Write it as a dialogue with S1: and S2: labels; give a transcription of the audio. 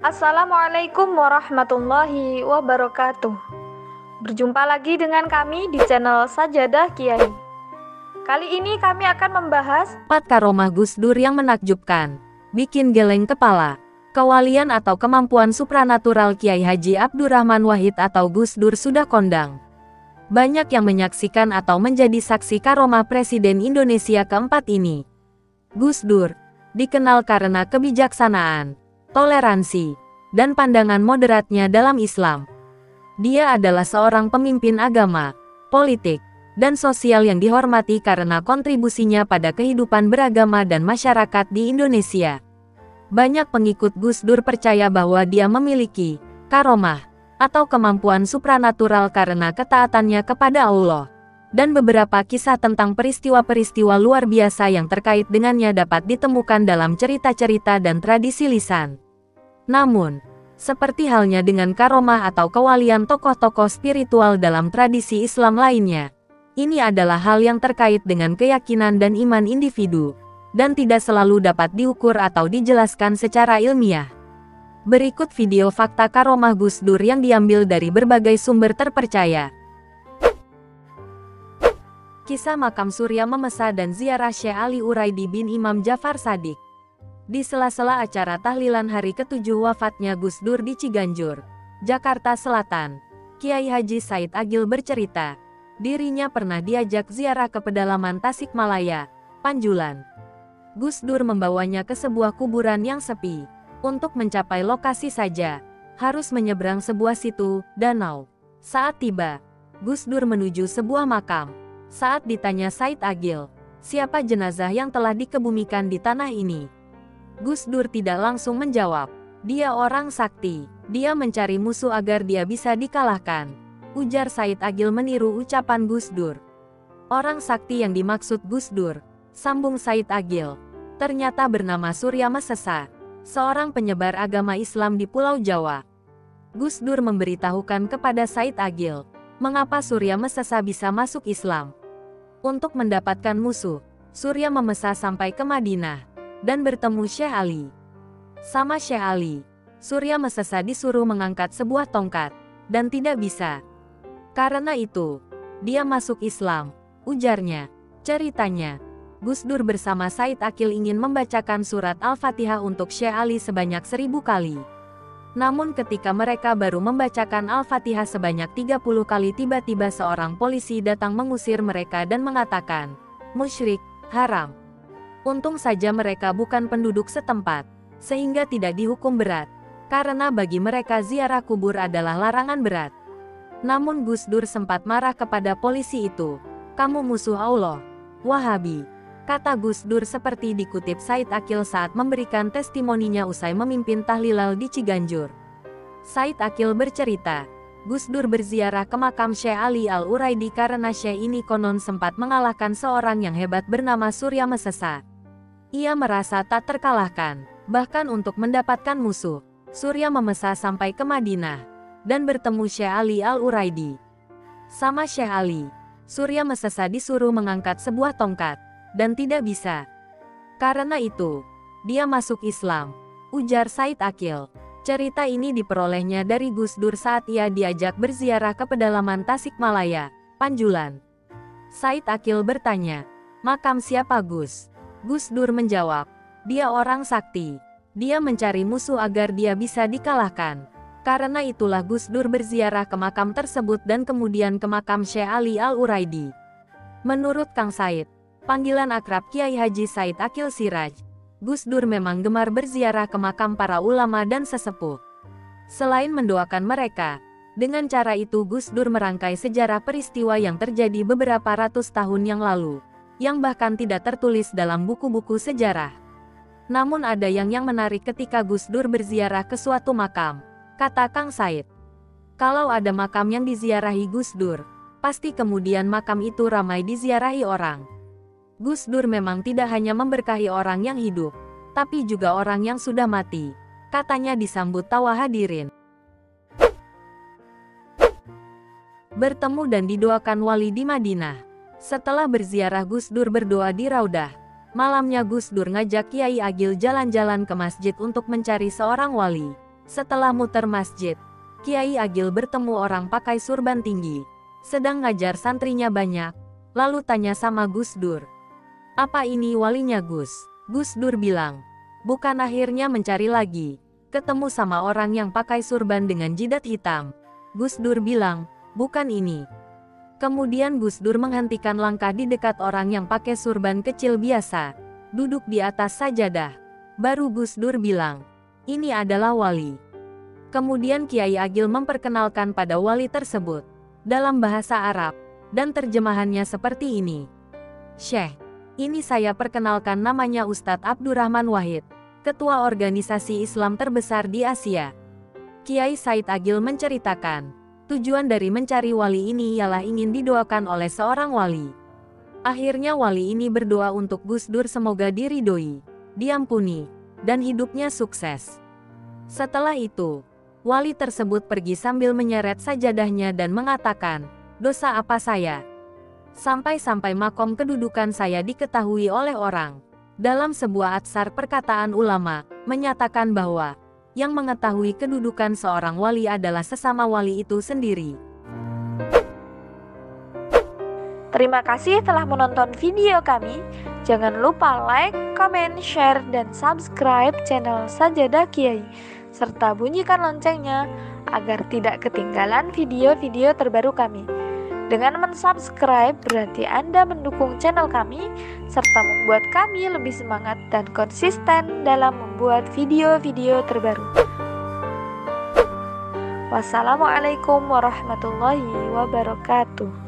S1: Assalamualaikum warahmatullahi wabarakatuh. Berjumpa lagi dengan kami di channel Sajadah Kiai. Kali ini kami akan membahas
S2: 4 karomah Gus Dur yang menakjubkan, bikin geleng kepala. Kewalian atau kemampuan supranatural Kiai Haji Abdurrahman Wahid atau Gus Dur sudah kondang. Banyak yang menyaksikan atau menjadi saksi karomah Presiden Indonesia keempat ini. Gus Dur dikenal karena kebijaksanaan, toleransi, dan pandangan moderatnya dalam Islam. Dia adalah seorang pemimpin agama, politik, dan sosial yang dihormati karena kontribusinya pada kehidupan beragama dan masyarakat di Indonesia. Banyak pengikut Gus Dur percaya bahwa dia memiliki karomah atau kemampuan supranatural karena ketaatannya kepada Allah. Dan beberapa kisah tentang peristiwa-peristiwa luar biasa yang terkait dengannya dapat ditemukan dalam cerita-cerita dan tradisi lisan. Namun, seperti halnya dengan karomah atau kewalian tokoh-tokoh spiritual dalam tradisi Islam lainnya, ini adalah hal yang terkait dengan keyakinan dan iman individu, dan tidak selalu dapat diukur atau dijelaskan secara ilmiah. Berikut video fakta karomah Gus Dur yang diambil dari berbagai sumber terpercaya. Kisah makam Surya Memesa dan ziarah Syekh Ali Uraidi bin Imam Jafar Shadiq. Di sela-sela acara tahlilan hari ke-7 wafatnya Gus Dur di Ciganjur, Jakarta Selatan, Kiai Haji Said Agil bercerita, dirinya pernah diajak ziarah ke pedalaman Tasikmalaya, Panjulan. Gus Dur membawanya ke sebuah kuburan yang sepi. Untuk mencapai lokasi saja, harus menyeberang sebuah situ, danau. Saat tiba, Gus Dur menuju sebuah makam. Saat ditanya Said Agil, siapa jenazah yang telah dikebumikan di tanah ini? Gus Dur tidak langsung menjawab, dia orang sakti, dia mencari musuh agar dia bisa dikalahkan. Ujar Said Agil meniru ucapan Gus Dur. Orang sakti yang dimaksud Gus Dur, sambung Said Agil, ternyata bernama Surya Mesesa, seorang penyebar agama Islam di Pulau Jawa. Gus Dur memberitahukan kepada Said Agil, mengapa Surya Mesesa bisa masuk Islam. Untuk mendapatkan musuh, Surya Memesa sampai ke Madinah dan bertemu Syekh Ali. Sama Syekh Ali, Surya Mesesa disuruh mengangkat sebuah tongkat, dan tidak bisa. Karena itu, dia masuk Islam, ujarnya. Ceritanya, Gus Dur bersama Said Agil ingin membacakan surat Al-Fatihah untuk Syekh Ali sebanyak 1000 kali. Namun ketika mereka baru membacakan Al-Fatihah sebanyak 30 kali tiba-tiba seorang polisi datang mengusir mereka dan mengatakan, musyrik, haram. Untung saja mereka bukan penduduk setempat, sehingga tidak dihukum berat, karena bagi mereka ziarah kubur adalah larangan berat. Namun Gus Dur sempat marah kepada polisi itu, kamu musuh Allah, Wahabi. Kata Gus Dur seperti dikutip Said Agil saat memberikan testimoninya usai memimpin tahlilal di Ciganjur. Said Agil bercerita, Gus Dur berziarah ke makam Syekh Ali Al-Uraidi karena Syekh ini konon sempat mengalahkan seorang yang hebat bernama Surya Mesesa. Ia merasa tak terkalahkan, bahkan untuk mendapatkan musuh, Surya Memesa sampai ke Madinah, dan bertemu Syekh Ali Al-Uraidi. Sama Syekh Ali, Surya Mesesa disuruh mengangkat sebuah tongkat, dan tidak bisa. Karena itu, dia masuk Islam, ujar Said Agil. Cerita ini diperolehnya dari Gus Dur saat ia diajak berziarah ke pedalaman Tasikmalaya, Panjulan. Said Agil bertanya, makam siapa Gus? Gus Dur menjawab, dia orang sakti. Dia mencari musuh agar dia bisa dikalahkan. Karena itulah Gus Dur berziarah ke makam tersebut dan kemudian ke makam Syekh Ali Al-Uraidi. Menurut Kang Said, panggilan akrab Kiai Haji Said Agil Siraj, Gus Dur memang gemar berziarah ke makam para ulama dan sesepuh. Selain mendoakan mereka, dengan cara itu Gus Dur merangkai sejarah peristiwa yang terjadi beberapa ratus tahun yang lalu, yang bahkan tidak tertulis dalam buku-buku sejarah. Namun ada yang menarik ketika Gus Dur berziarah ke suatu makam, kata Kang Said. Kalau ada makam yang diziarahi Gus Dur, pasti kemudian makam itu ramai diziarahi orang. Gus Dur memang tidak hanya memberkahi orang yang hidup, tapi juga orang yang sudah mati, katanya disambut tawa hadirin. Bertemu dan didoakan wali di Madinah. Setelah berziarah Gus Dur berdoa di Raudah. Malamnya Gus Dur ngajak Kiai Agil jalan-jalan ke masjid untuk mencari seorang wali. Setelah muter masjid, Kiai Agil bertemu orang pakai surban tinggi, sedang ngajar santrinya banyak, lalu tanya sama Gus Dur. Apa ini walinya Gus? Gus Dur bilang, bukan. Akhirnya mencari lagi, ketemu sama orang yang pakai surban dengan jidat hitam. Gus Dur bilang, bukan ini. Kemudian Gus Dur menghentikan langkah di dekat orang yang pakai surban kecil biasa, duduk di atas sajadah. Baru Gus Dur bilang, ini adalah wali. Kemudian Kiai Agil memperkenalkan pada wali tersebut, dalam bahasa Arab, dan terjemahannya seperti ini. Syekh, ini saya perkenalkan, namanya Ustadz Abdurrahman Wahid, ketua organisasi Islam terbesar di Asia. Kiai Said Agil menceritakan, tujuan dari mencari wali ini ialah ingin didoakan oleh seorang wali. Akhirnya wali ini berdoa untuk Gus Dur semoga diridhoi, diampuni, dan hidupnya sukses. Setelah itu, wali tersebut pergi sambil menyeret sajadahnya dan mengatakan, dosa apa saya? Sampai-sampai makom kedudukan saya diketahui oleh orang. Dalam sebuah atsar perkataan ulama, menyatakan bahwa yang mengetahui kedudukan seorang wali adalah sesama wali itu sendiri.
S1: Terima kasih telah menonton video kami. Jangan lupa like, comment, share, dan subscribe channel Sajadah Kiai, serta bunyikan loncengnya agar tidak ketinggalan video-video terbaru kami. Dengan mensubscribe berarti Anda mendukung channel kami, serta membuat kami lebih semangat dan konsisten dalam membuat video-video terbaru. Wassalamualaikum warahmatullahi wabarakatuh.